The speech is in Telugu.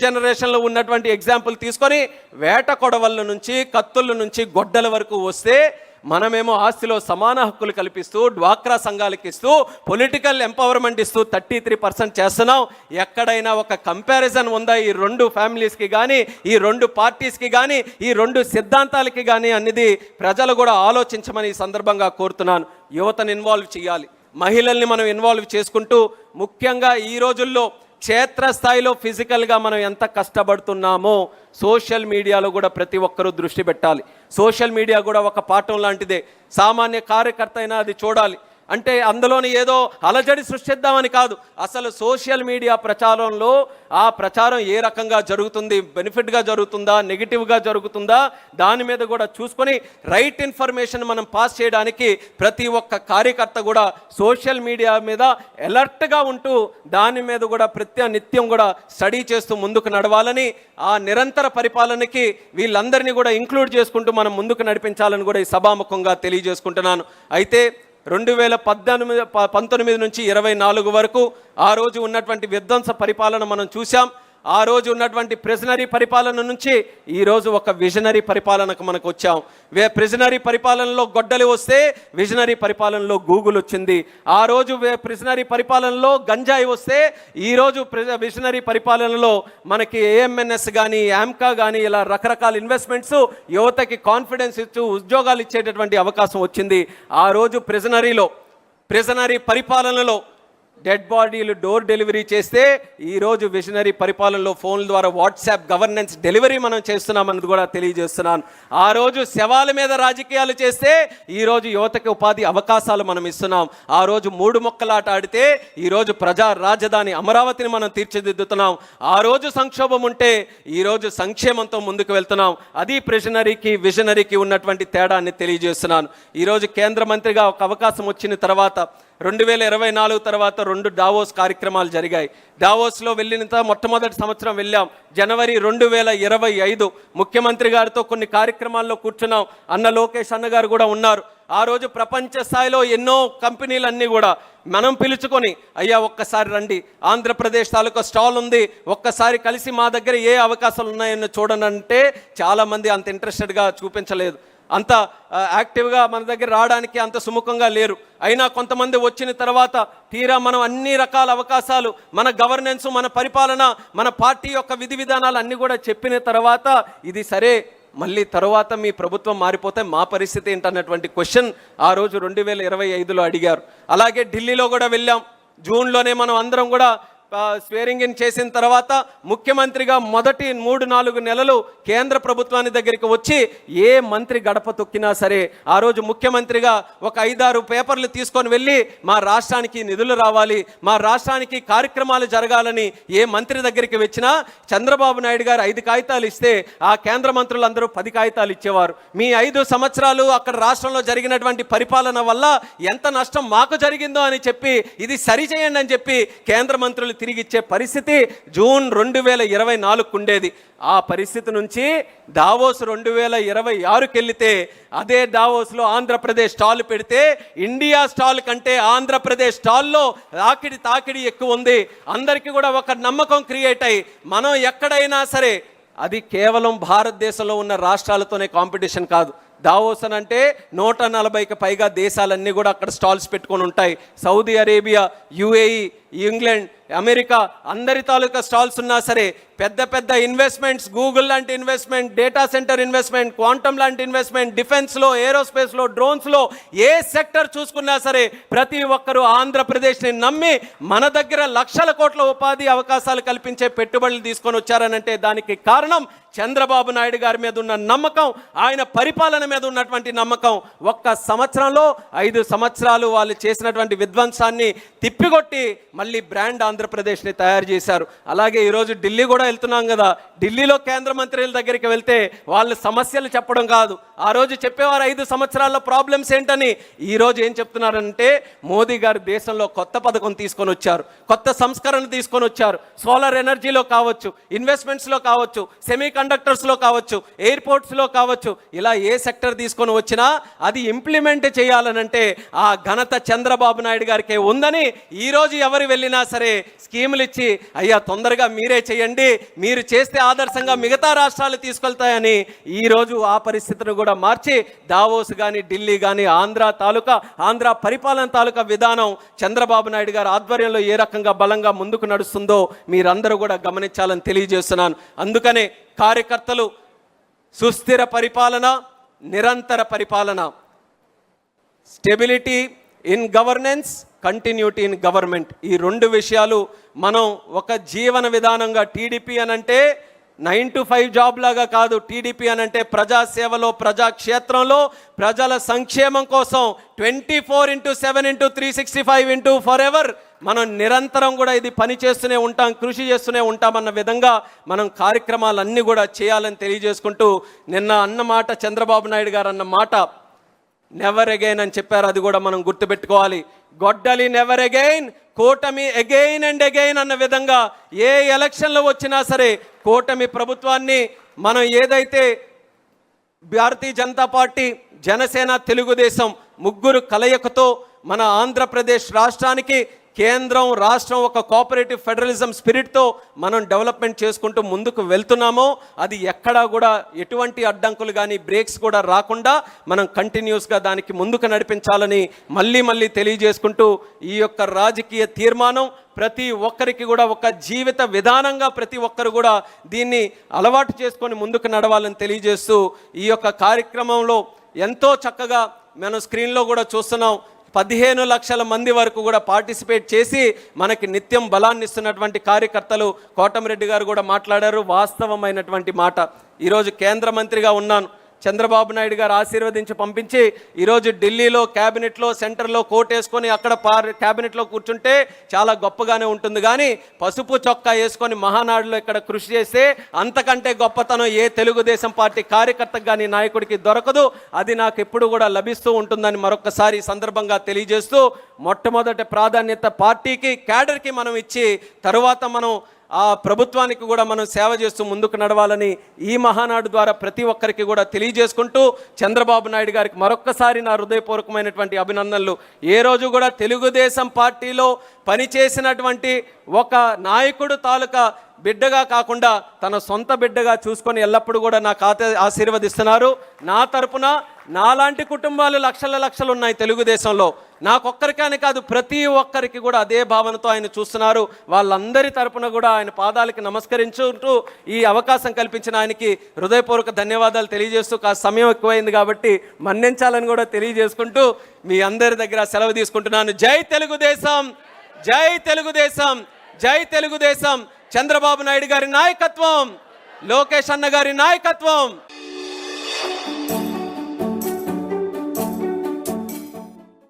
జనరేషన్లో ఉన్నటువంటి ఎగ్జాంపుల్ తీసుకొని వేట కొడవళ్ళ నుంచి కత్తుల నుంచి గొడ్డల వరకు వస్తే మనమేమో ఆస్తిలో సమాన హక్కులు కల్పిస్తూ డ్వాక్రా సంఘాలకు ఇస్తూ పొలిటికల్ ఎంపవర్మెంట్ ఇస్తూ 33% చేస్తున్నాం. ఎక్కడైనా ఒక కంపారిజన్ ఉందా ఈ రెండు ఫ్యామిలీస్కి కానీ, ఈ రెండు పార్టీస్కి కానీ, ఈ రెండు సిద్ధాంతాలకి కానీ అనేది ప్రజలు కూడా ఆలోచించమని ఈ సందర్భంగా కోరుతున్నాను. యువతను ఇన్వాల్వ్ చేయాలి, మహిళల్ని మనం ఇన్వాల్వ్ చేసుకుంటూ ముఖ్యంగా ఈ రోజుల్లో క్షేత్రస్థాయిలో ఫిజికల్గా మనం ఎంత కష్టపడుతున్నామో సోషల్ మీడియాలో కూడా ప్రతి ఒక్కరూ దృష్టి పెట్టాలి. సోషల్ మీడియా కూడా ఒక పాఠం లాంటిదే. సామాన్య కార్యకర్త అయినా అది చూడాలి. అంటే అందులోని ఏదో అలజడి సృష్టిద్దామని కాదు, అసలు సోషల్ మీడియా ప్రచారంలో ఆ ప్రచారం ఏ రకంగా జరుగుతుంది, బెనిఫిట్గా జరుగుతుందా, నెగిటివ్గా జరుగుతుందా, దాని మీద కూడా చూసుకొని రైట్ ఇన్ఫర్మేషన్ మనం పాస్ చేయడానికి ప్రతి ఒక్క కార్యకర్త కూడా సోషల్ మీడియా మీద అలర్ట్గా ఉంటూ దాని మీద కూడా నిత్యం కూడా స్టడీ చేస్తూ ముందుకు నడవాలని, ఆ నిరంతర పరిపాలనకి వీళ్ళందరినీ కూడా ఇంక్లూడ్ చేసుకుంటూ మనం ముందుకు నడిపించాలని కూడా ఈ సభాముఖంగా తెలియజేసుకుంటున్నాను. అయితే 2019 నుంచి 24 వరకు ఆ రోజు ఉన్నటువంటి విధ్వంస పరిపాలన మనం చూసాం. ఆ రోజు ఉన్నటువంటి ప్రిజనరీ పరిపాలన నుంచి ఈరోజు ఒక విజనరీ పరిపాలనకు మనకు వచ్చాం. ప్రిజనరీ పరిపాలనలో గొడ్డలి వస్తే విజనరీ పరిపాలనలో గూగుల్ వచ్చింది. ఆ రోజు ప్రిజనరీ పరిపాలనలో గంజాయి వస్తే ఈరోజు విజనరీ పరిపాలనలో మనకి ఏఎంఎన్ఎస్ కానీ, యాంకా కానీ ఇలా రకరకాల ఇన్వెస్ట్మెంట్స్ యువతకి కాన్ఫిడెన్స్ ఇచ్చి ఉద్యోగాలు ఇచ్చేటటువంటి అవకాశం వచ్చింది. ఆ రోజు ప్రిజనరీ పరిపాలనలో డెడ్ బాడీలు డోర్ డెలివరీ చేస్తే ఈరోజు విజనరీ పరిపాలనలో ఫోన్ల ద్వారా వాట్సాప్ గవర్నెన్స్ డెలివరీ మనం చేస్తున్నామన్నది కూడా తెలియజేస్తున్నాను. ఆ రోజు శవాల మీద రాజకీయాలు చేస్తే ఈరోజు యువతకి ఉపాధి అవకాశాలు మనం ఇస్తున్నాం. ఆ రోజు 3 మొక్కలాట ఆడితే ఈరోజు ప్రజా రాజధాని అమరావతిని మనం తీర్చిదిద్దుతున్నాం. ఆ రోజు సంక్షోభం ఉంటే ఈరోజు సంక్షేమంతో ముందుకు వెళ్తున్నాం. అది ప్రిజనరీకి విజనరీకి ఉన్నటువంటి తేడాన్ని తెలియజేస్తున్నాను. ఈరోజు కేంద్ర మంత్రిగా ఒక అవకాశం వచ్చిన తర్వాత 2024 తర్వాత 2 డావోస్ కార్యక్రమాలు జరిగాయి. డావోస్లో వెళ్ళిన మొట్టమొదటి సంవత్సరం వెళ్ళాం. జనవరి 2025 ముఖ్యమంత్రి గారితో కొన్ని కార్యక్రమాల్లో కూర్చున్నాం. అన్న లోకేష్ అన్న గారు కూడా ఉన్నారు. ఆ రోజు ప్రపంచ స్థాయిలో ఎన్నో కంపెనీలన్నీ కూడా మనం పిలుచుకొని, అయ్యా ఒక్కసారి రండి, ఆంధ్రప్రదేశ్ తాలూకా స్టాల్ ఉంది, ఒక్కసారి కలిసి మా దగ్గర ఏ అవకాశాలు ఉన్నాయని చూడనంటే చాలామంది అంత ఇంట్రెస్టెడ్గా చూపించలేదు, అంత యాక్టివ్గా మన దగ్గర రావడానికి అంత సుముఖంగా లేరు. అయినా కొంతమంది వచ్చిన తర్వాత తీరా మనం అన్ని రకాల అవకాశాలు, మన గవర్నెన్స్, మన పరిపాలన, మన పార్టీ యొక్క విధి విధానాలు అన్నీ కూడా చెప్పిన తర్వాత ఇది సరే, మళ్ళీ తర్వాత మీ ప్రభుత్వం మారిపోతే మా పరిస్థితి ఏంటన్నటువంటి క్వశ్చన్ ఆ రోజు 2025లో అడిగారు. అలాగే ఢిల్లీలో కూడా వెళ్ళాం. జూన్లోనే మనం అందరం కూడా స్వేరింగ్ ఇన్ చేసిన తర్వాత ముఖ్యమంత్రిగా మొదటి 3-4 నెలలు కేంద్ర ప్రభుత్వాన్ని దగ్గరికి వచ్చి ఏ మంత్రి గడప తొక్కినా సరే ఆ రోజు ముఖ్యమంత్రిగా ఒక 5-6 పేపర్లు తీసుకొని వెళ్ళి మా రాష్ట్రానికి నిధులు రావాలి, మా రాష్ట్రానికి కార్యక్రమాలు జరగాలని ఏ మంత్రి దగ్గరికి వచ్చినా చంద్రబాబు నాయుడు గారు 5 కాగితాలు ఇస్తే ఆ కేంద్ర మంత్రులందరూ 10 కాగితాలు ఇచ్చేవారు. మీ 5 సంవత్సరాలు అక్కడ రాష్ట్రంలో జరిగినటువంటి పరిపాలన వల్ల ఎంత నష్టం మాకు జరిగిందో అని చెప్పి ఇది సరిచేయండి అని చెప్పి కేంద్ర మంత్రులు తిరిగి ఇచ్చే పరిస్థితి జూన్ 2024 ఉండేది. ఆ పరిస్థితి నుంచి దావోస్ 2026కి వెళితే అదే దావోస్లో ఆంధ్రప్రదేశ్ స్టాల్ పెడితే ఇండియా స్టాల్ కంటే ఆంధ్రప్రదేశ్ స్టాల్లో తాకిడి ఎక్కువ ఉంది. అందరికీ కూడా ఒక నమ్మకం క్రియేట్ అయ్యి మనం ఎక్కడైనా సరే, అది కేవలం భారతదేశంలో ఉన్న రాష్ట్రాలతోనే కాంపిటీషన్ కాదు. దావోస్ అని అంటే 140కి పైగా దేశాలన్నీ కూడా అక్కడ స్టాల్స్ పెట్టుకొని ఉంటాయి. Saudi Arabia, UAE, England, America అందరి తాలూకా స్టాల్స్ ఉన్నా సరే పెద్ద పెద్ద ఇన్వెస్ట్మెంట్స్, గూగుల్ లాంటి investment, data centre investment, quantum లాంటి ఇన్వెస్ట్మెంట్, డిఫెన్స్లో, ఏరోస్పేస్లో, డ్రోన్స్లో ఏ సెక్టర్ చూసుకున్నా సరే ప్రతి ఒక్కరూ ఆంధ్రప్రదేశ్ని నమ్మి మన దగ్గర లక్షల కోట్ల ఉపాధి అవకాశాలు కల్పించే పెట్టుబడులు తీసుకొని వచ్చారనంటే దానికి కారణం చంద్రబాబు నాయుడు గారి మీద ఉన్న నమ్మకం, ఆయన పరిపాలన మీద ఉన్నటువంటి నమ్మకం. ఒక్క సంవత్సరంలో 5 సంవత్సరాలు వాళ్ళు చేసినటువంటి విధ్వంసాన్ని తిప్పికొట్టి మళ్ళీ బ్రాండ్ ఆంధ్రప్రదేశ్ని తయారు చేశారు. అలాగే ఈరోజు ఢిల్లీ కూడా వెళ్తున్నాం కదా, ఢిల్లీలో కేంద్ర మంత్రుల దగ్గరికి వెళ్తే వాళ్ళు సమస్యలు చెప్పడం కాదు, ఆ రోజు చెప్పేవారు 5 సంవత్సరాల్లో ప్రాబ్లమ్స్ ఏంటని. ఈరోజు ఏం చెప్తున్నారంటే మోదీ గారు దేశంలో కొత్త పథకం తీసుకొని వచ్చారు, కొత్త సంస్కరణ తీసుకొని వచ్చారు. సోలార్ ఎనర్జీలో కావచ్చు, ఇన్వెస్ట్మెంట్స్లో కావచ్చు, సెమీ కండక్టర్స్లో కావచ్చు, ఎయిర్పోర్ట్స్లో కావచ్చు, ఇలా ఏ సెక్టర్ తీసుకొని వచ్చినా అది ఇంప్లిమెంట్ చేయాలనంటే ఆ ఘనత చంద్రబాబు నాయుడు గారికే ఉందని ఈరోజు ఎవరి వెళ్ళినా సరే స్కీములు ఇచ్చి అయ్యా తొందరగా మీరే చేయండి, మీరు చేస్తే ఆదర్శంగా మిగతా రాష్ట్రాలు తీసుకెళ్తాయని ఈరోజు ఆ పరిస్థితిని కూడా మార్చి దావోస్ కానీ ఢిల్లీ కానీ ఆంధ్ర పరిపాలన తాలూకా విధానం చంద్రబాబు నాయుడు గారి ఆధ్వర్యంలో ఏ రకంగా బలంగా ముందుకు నడుస్తుందో మీరందరూ కూడా గమనించాలని తెలియజేస్తున్నాను. అందుకనే కార్యకర్తలు సుస్థిర పరిపాలన, నిరంతర పరిపాలన, stability in governance, continuity in government, ఈ రెండు విషయాలు మనం ఒక జీవన విధానంగా టీడీపీ అనంటే 9 to 5 జాబ్ లాగా కాదు. టీడీపీ అనంటే ప్రజాసేవలో, ప్రజాక్షేత్రంలో, ప్రజల సంక్షేమం కోసం 24/7/365 ఫర్ ఎవర్ మనం నిరంతరం కూడా ఇది పని చేస్తూనే ఉంటాం, కృషి చేస్తూనే ఉంటామన్న విధంగా మనం కార్యక్రమాలన్నీ కూడా చేయాలని తెలియజేసుకుంటూ, నిన్న అన్న మాట చంద్రబాబు నాయుడు గారు అన్న మాట నెవర్ అగైన్ అని చెప్పారు. అది కూడా మనం గుర్తుపెట్టుకోవాలి. గొడ్డలి నెవర్ అగైన్, కూటమి అగైన్ అండ్ అగైన్ అన్న విధంగా ఏ ఎలక్షన్లు వచ్చినా సరే కూటమి ప్రభుత్వాన్ని మనం ఏదైతే భారతీయ జనతా పార్టీ, జనసేన, తెలుగుదేశం ముగ్గురు కలయికతో మన ఆంధ్రప్రదేశ్ రాష్ట్రానికి కేంద్రం రాష్ట్రం ఒక కోఆపరేటివ్ ఫెడరలిజం స్పిరిట్తో మనం డెవలప్మెంట్ చేసుకుంటూ ముందుకు వెళ్తున్నామో అది ఎక్కడా కూడా ఎటువంటి అడ్డంకులు కానీ బ్రేక్స్ కూడా రాకుండా మనం కంటిన్యూస్గా దానికి ముందుకు నడిపించాలని మళ్ళీ తెలియజేసుకుంటూ, ఈ యొక్క రాజకీయ తీర్మానం ప్రతి ఒక్కరికి కూడా ఒక జీవిత విధానంగా ప్రతి ఒక్కరు కూడా దీన్ని అలవాటు చేసుకొని ముందుకు నడవాలని తెలియజేస్తూ, ఈ యొక్క కార్యక్రమంలో ఎంతో చక్కగా మనం స్క్రీన్లో కూడా చూస్తున్నాం. 15 లక్షల మంది వరకు కూడా పార్టిసిపేట్ చేసి మనకి నిత్యం బలాన్ని ఇస్తున్నటువంటి కార్యకర్తలు. కోటమిరెడ్డి గారు కూడా మాట్లాడారు, వాస్తవమైనటువంటి మాట. ఈరోజు కేంద్ర మంత్రిగా ఉన్నాను, చంద్రబాబు నాయుడు గారు ఆశీర్వదించి పంపించి ఈరోజు ఢిల్లీలో క్యాబినెట్లో, సెంటర్లో కోటేసుకొని అక్కడ క్యాబినెట్లో కూర్చుంటే చాలా గొప్పగానే ఉంటుంది. కానీ పసుపు చొక్కా వేసుకొని మహానాడులో ఇక్కడ కృషి చేస్తే అంతకంటే గొప్పతనం ఏ తెలుగుదేశం పార్టీ కార్యకర్తకు కానీ నాయకుడికి దొరకదు. అది నాకు ఎప్పుడు కూడా లభిస్తూ ఉంటుందని మరొకసారి సందర్భంగా తెలియజేస్తూ, మొట్టమొదటి ప్రాధాన్యత పార్టీకి, క్యాడర్కి మనం ఇచ్చి తరువాత మనం ఆ ప్రభుత్వానికి కూడా మనం సేవ చేస్తూ ముందుకు నడవాలని ఈ మహానాడు ద్వారా ప్రతి ఒక్కరికి కూడా తెలియజేసుకుంటూ, చంద్రబాబు నాయుడు గారికి మరొక్కసారి నా హృదయపూర్వకమైనటువంటి అభినందనలు. ఏ రోజు కూడా తెలుగుదేశం పార్టీలో పనిచేసినటువంటి ఒక నాయకుడు తాలూకా బిడ్డగా కాకుండా తన సొంత బిడ్డగా చూసుకొని ఎల్లప్పుడూ కూడా నాకు ఆశీర్వదిస్తున్నారు. నా తరపున నాలాంటి కుటుంబాలు లక్షలు ఉన్నాయి తెలుగుదేశంలో. నాకొక్కరికని కాదు, ప్రతి ఒక్కరికి కూడా అదే భావనతో ఆయన చూస్తున్నారు. వాళ్ళందరి తరపున కూడా ఆయన పాదాలకి నమస్కరించుకుంటూ ఈ అవకాశం కల్పించిన ఆయనకి హృదయపూర్వక ధన్యవాదాలు తెలియజేస్తూ, కాస్త సమయం ఎక్కువైంది కాబట్టి మన్నించాలని కూడా తెలియజేసుకుంటూ మీ అందరి దగ్గర సెలవు తీసుకుంటున్నాను. జై తెలుగుదేశం, జై తెలుగుదేశం, జై తెలుగుదేశం. చంద్రబాబు నాయుడు గారి నాయకత్వం, లోకేష్ అన్న గారి నాయకత్వం.